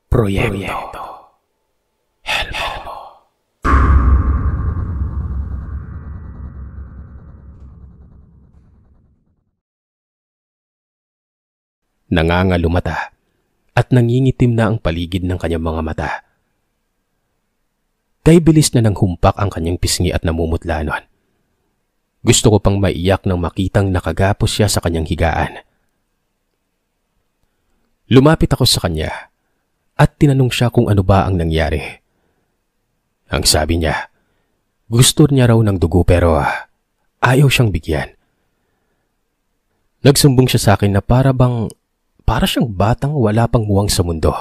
Proyekto Helmo. Nangangalumata at nangingitim na ang paligid ng kanyang mga mata. Kay bilis na nang humpak ang kanyang pisngi at namumutla nun. Gusto ko pang maiyak nang makitang nakagapos siya sa kanyang higaan. Lumapit ako sa kanya at tinanong siya kung ano ba ang nangyari. Ang sabi niya, gusto niya raw ng dugo pero ayaw siyang bigyan. Nagsumbong siya sa akin na para siyang batang wala pang muwang sa mundo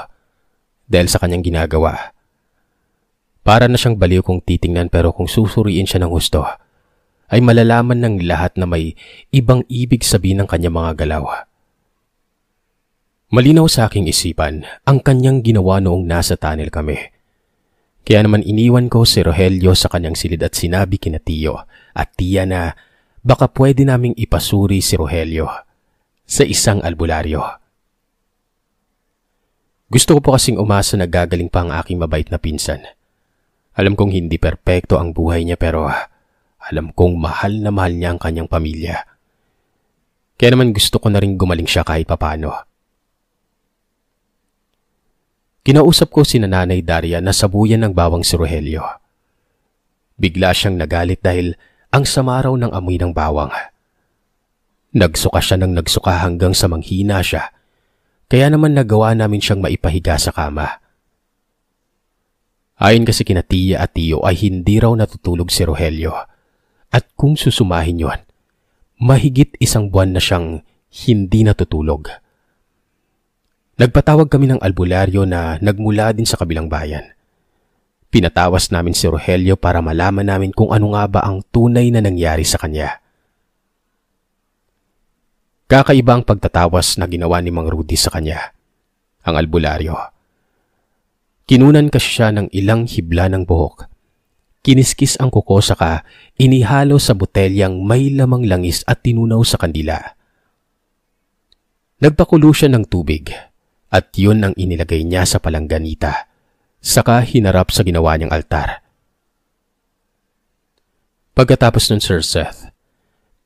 dahil sa kanyang ginagawa. Para na siyang baliw kung titingnan pero kung susuriin siya ng husto, ay malalaman ng lahat na may ibang ibig sabihin ng kanyang mga galaw. Malinaw sa aking isipan ang kanyang ginawa noong nasa tunnel kami. Kaya naman iniwan ko si Rogelio sa kanyang silid at sinabi kina Tio at Tia na baka pwede naming ipasuri si Rogelio sa isang albularyo. Gusto ko po kasing umasa na gagaling pa ang aking mabait na pinsan. Alam kong hindi perpekto ang buhay niya pero alam kong mahal na mahal niya ang kanyang pamilya. Kaya naman gusto ko na rin gumaling siya kahit papano. Kinausap ko si Nanay Daria na sabuyan ng bawang si Rogelio. Bigla siyang nagalit dahil ang sama raw ng amoy ng bawang. Nagsuka siya ng nagsuka hanggang sa manghina siya. Kaya naman nagawa namin siyang maipahiga sa kama. Ayon kasi kina Tia at Tio ay hindi raw natutulog si Rogelio. At kung susumahin yon, mahigit 1 buwan na siyang hindi natutulog. Nagpatawag kami ng albularyo na nagmula din sa kabilang bayan. Pinatawas namin si Rogelio para malaman namin kung ano nga ba ang tunay na nangyari sa kanya. Kakaiba ang pagtatawas na ginawa ni Mang Rudy sa kanya, ang albularyo. Kinunan kasi siya ng ilang hibla ng buhok. Kiniskis ang kuko saka inihalo sa botelyang may lamang langis at tinunaw sa kandila. Nagpakulo siya ng tubig at yun ang inilagay niya sa palangganita saka hinarap sa ginawa niyang altar. Pagkatapos nun Sir Seth,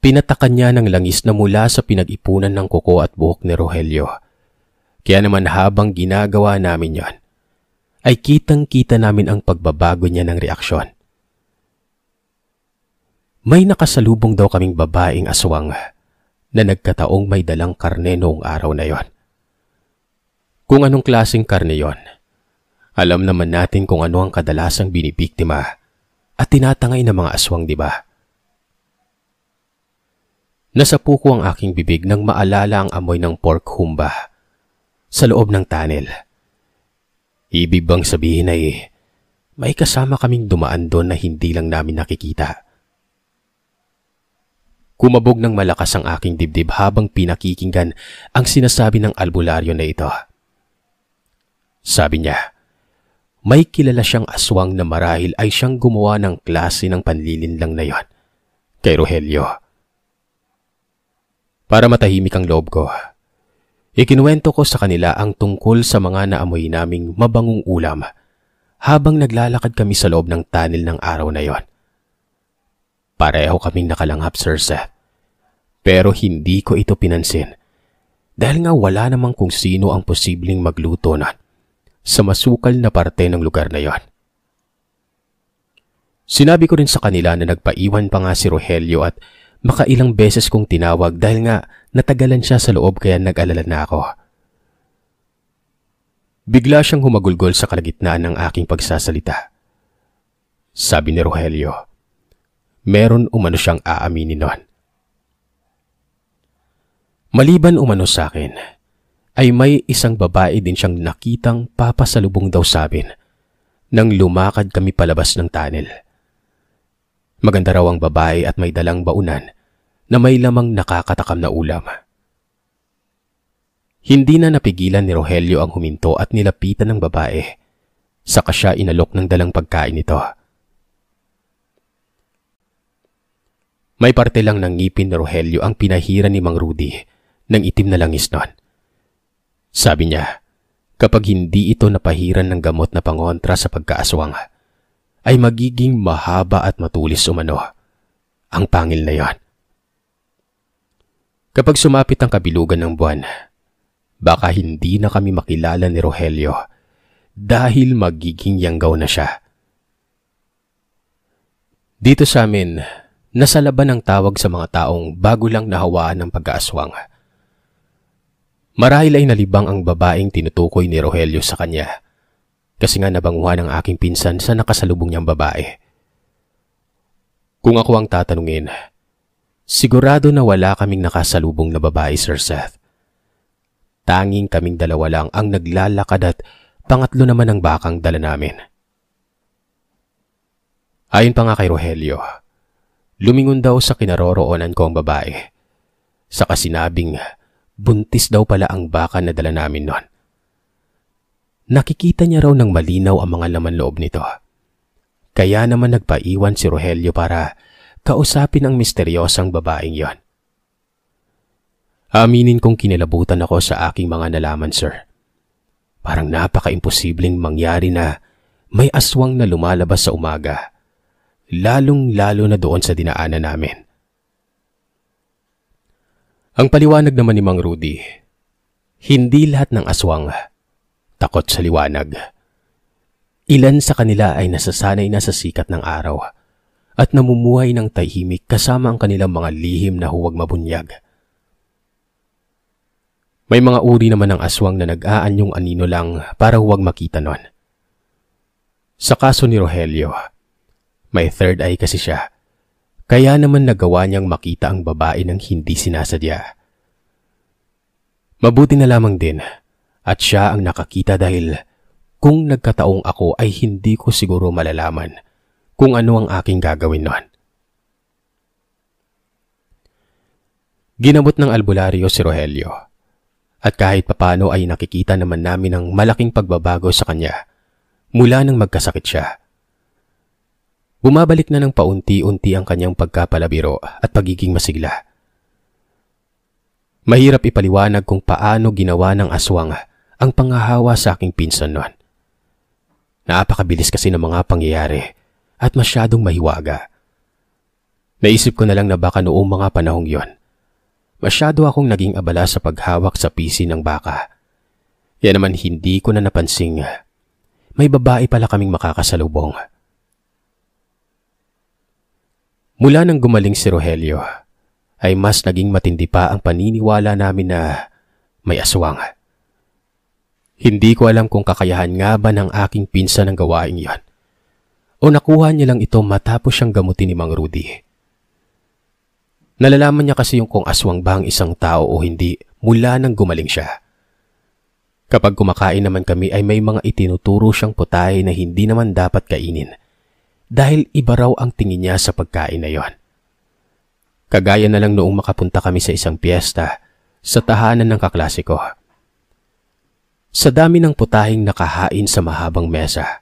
pinatakan niya ng langis na mula sa pinag-ipunan ng kuko at buhok ni Rogelio. Kaya naman habang ginagawa namin yon, ay kitang-kita namin ang pagbabago niya ng reaksyon. May nakasalubong daw kaming babaeng aswang na nagkataong may dalang karne noong araw na yon. Kung anong klaseng karne yon, alam naman natin kung ano ang kadalasang binibiktima at tinatangay ng mga aswang, di ba? Nasapu ko ang aking bibig nang maalala ang amoy ng pork humba sa loob ng tunnel. Ibig bang sabihin ay may kasama kaming dumaan doon na hindi lang namin nakikita. Kumabog ng malakas ang aking dibdib habang pinakikinggan ang sinasabi ng albularyo na ito. Sabi niya, may kilala siyang aswang na marahil ay siyang gumawa ng klase ng panlilinlang na yon kay Rogelio. Para matahimik ang loob ko, ikinuwento ko sa kanila ang tungkol sa mga naamoy naming mabangong ulam habang naglalakad kami sa loob ng tunnel ng araw na yon. Pareho kaming nakalanghap, Sir Seth. Pero hindi ko ito pinansin dahil nga wala namang kung sino ang posibleng magluto na sa masukal na parte ng lugar na yon. Sinabi ko rin sa kanila na nagpaiwan pa nga si Rogelio at makailang beses kong tinawag dahil nga natagalan siya sa loob kaya nag-alala na ako. Bigla siyang humagulgol sa kalagitnaan ng aking pagsasalita. Sabi ni Rogelio, meron umano siyang aaminin nun. Maliban umano sa akin, ay may isang babae din siyang nakitang papasalubong daw sa amin nang lumakad kami palabas ng tunnel. Maganda raw ang babae at may dalang baunan na may lamang nakakatakam na ulam. Hindi na napigilan ni Rogelio ang huminto at nilapitan ng babae. Saka siya inalok ng dalang pagkain nito. May parte lang ng ngipin ni Rogelio ang pinahira ni Mang Rudy ng itim na langis nun. Sabi niya, Kapag hindi ito napahiran ng gamot na pangontra sa pagkaaswang, ay magiging mahaba at matulis umano ang pangil na yon. Kapag sumapit ang kabilugan ng buwan, baka hindi na kami makilala ni Rogelio dahil magiging yanggaw na siya. Dito sa amin, nasa laban ang tawag sa mga taong bago lang nahawaan ng pag-aaswang. Marahil ay nalibang ang babaeng tinutukoy ni Rogelio sa kanya kasi nga nabanguhan ang aking pinsan sa nakasalubong niyang babae. Kung ako ang tatanungin, sigurado na wala kaming nakasalubong na babae, Sir Seth. Tanging kaming dalawa lang ang naglalakad at pangatlo naman ang bakang dala namin. Ayon pa nga kay Rogelio, lumingon daw sa kinaroroonan ko ang babae. Saka sinabing buntis daw pala ang baka na dala namin noon. Nakikita niya raw ng malinaw ang mga laman loob nito. Kaya naman nagpaiwan si Rogelio para kausapin ang misteryosang babaeng yon. Aminin kong kinilabutan ako sa aking mga nalaman, sir. Parang napaka-imposibleng mangyari na may aswang na lumalabas sa umaga, lalong-lalo na doon sa dinaanan namin. Ang paliwanag naman ni Mang Rudy, hindi lahat ng aswang takot sa liwanag. Ilan sa kanila ay nasasanay na sa sikat ng araw at namumuhay ng tahimik kasama ang kanilang mga lihim na huwag mabunyag. May mga uri naman ng aswang na nag-aanyong anino lang para huwag makita nun. Sa kaso ni Rogelio, may third eye kasi siya, kaya naman nagawa niyang makita ang babae ng hindi sinasadya. Mabuti na lamang din at siya ang nakakita dahil kung nagkataong ako ay hindi ko siguro malalaman kung ano ang aking gagawin nun. Ginamot ng albularyo si Rogelio. At kahit papano ay nakikita naman namin ang malaking pagbabago sa kanya mula nang magkasakit siya. Bumabalik na ng paunti-unti ang kanyang pagkapalabiro at pagiging masigla. Mahirap ipaliwanag kung paano ginawa ng aswang ang panghahawa sa aking pinsan noon. Napakabilis kasi ng mga pangyayari at masyadong mahiwaga. Naisip ko na lang na baka noong mga panahong yon, masyado akong naging abala sa paghawak sa pisi ng baka. Yan naman hindi ko na napansing may babae pala kaming makakasalubong. Mula nang gumaling si Rogelio, ay mas naging matindi pa ang paniniwala namin na may aswang. Hindi ko alam kung kakayahan nga ba ng aking pinsan ang gawain yon o nakuha niya lang ito matapos siyang gamutin ni Mang Rudy. Nalalaman niya kasi yung kung aswang ba ang isang tao o hindi mula nang gumaling siya. Kapag kumakain naman kami ay may mga itinuturo siyang putahe na hindi naman dapat kainin dahil iba raw ang tingin niya sa pagkain na yon. Kagaya na lang noong makapunta kami sa isang piyesta sa tahanan ng kaklase ko. Sa dami ng putaheng nakahain sa mahabang mesa,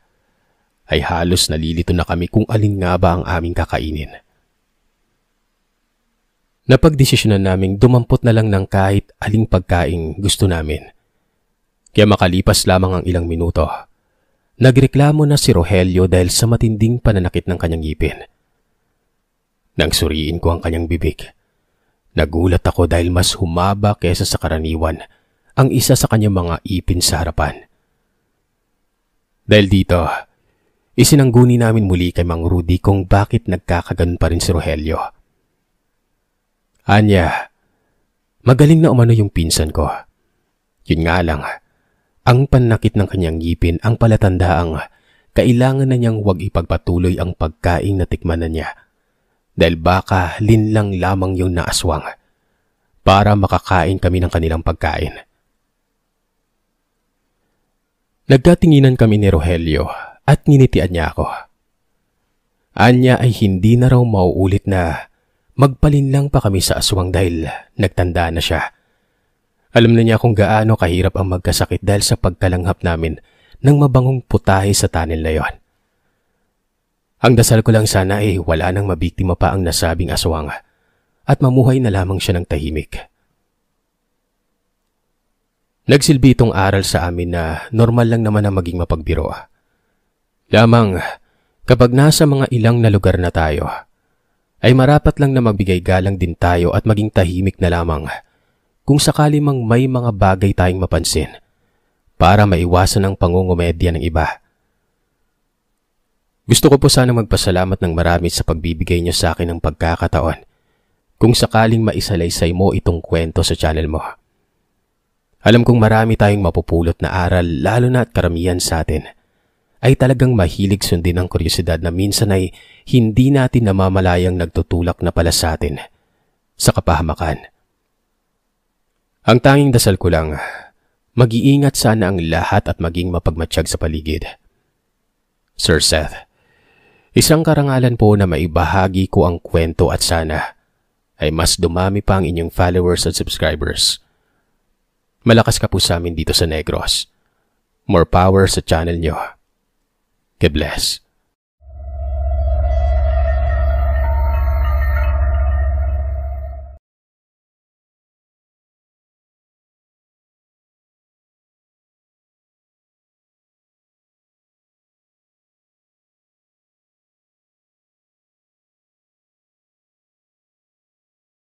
ay halos nalilito na kami kung alin nga ba ang aming kakainin. Napagdesisyonan naming dumampot na lang ng kahit aling pagkain gusto namin. Kaya makalipas lamang ang ilang minuto, nagreklamo na si Rogelio dahil sa matinding pananakit ng kanyang ngipin. Nang suriin ko ang kanyang bibig, nagulat ako dahil mas humaba kaysa sa karaniwan ang isa sa kanyang mga ipin sa harapan. Dahil dito, isinangguni namin muli kay Mang Rudy kung bakit nagkakaganon pa rin si Rogelio. Anya, magaling na umano yung pinsan ko. Yun nga lang, ang panakit ng kanyang ngipin ang palatandaang kailangan na niyang huwag ipagpatuloy ang pagkain na tikman na niya dahil baka linlang lamang yung naaswang para makakain kami ng kanilang pagkain. Nagkatinginan kami ni Rogelio at nginitian niya ako. Anya ay hindi na raw mauulit na magpalinlang pa kami sa aswang dahil nagtanda na siya. Alam na niya kung gaano kahirap ang magkasakit dahil sa pagkalanghap namin ng mabangong putahe sa tunnel na yon. Ang dasal ko lang sana ay wala nang mabiktima pa ang nasabing aswang at mamuhay na lamang siya ng tahimik. Nagsilbi itong aral sa amin na normal lang naman na maging mapagbiro. Lamang kapag nasa mga ilang na lugar na tayo, ay marapat lang na magbigay galang din tayo at maging tahimik na lamang kung sakali mang may mga bagay tayong mapansin para maiwasan ang pangungumedya ng iba. Gusto ko po sana magpasalamat ng marami sa pagbibigay niyo sa akin ng pagkakataon kung sakaling maisalaysay mo itong kwento sa channel mo. Alam kong marami tayong mapupulot na aral, lalo na at karamihan sa atin ay talagang mahilig sundin ang kuryosidad na minsan ay hindi natin namamalayang nagtutulak na pala sa atin sa kapahamakan. Ang tanging dasal ko lang, mag-iingat sana ang lahat at maging mapagmatsyag sa paligid. Sir Seth, isang karangalan po na maibahagi ko ang kwento at sana ay mas dumami pa ang inyong followers at subscribers. Malakas ka po sa amin dito sa Negros. More power sa channel nyo. God bless.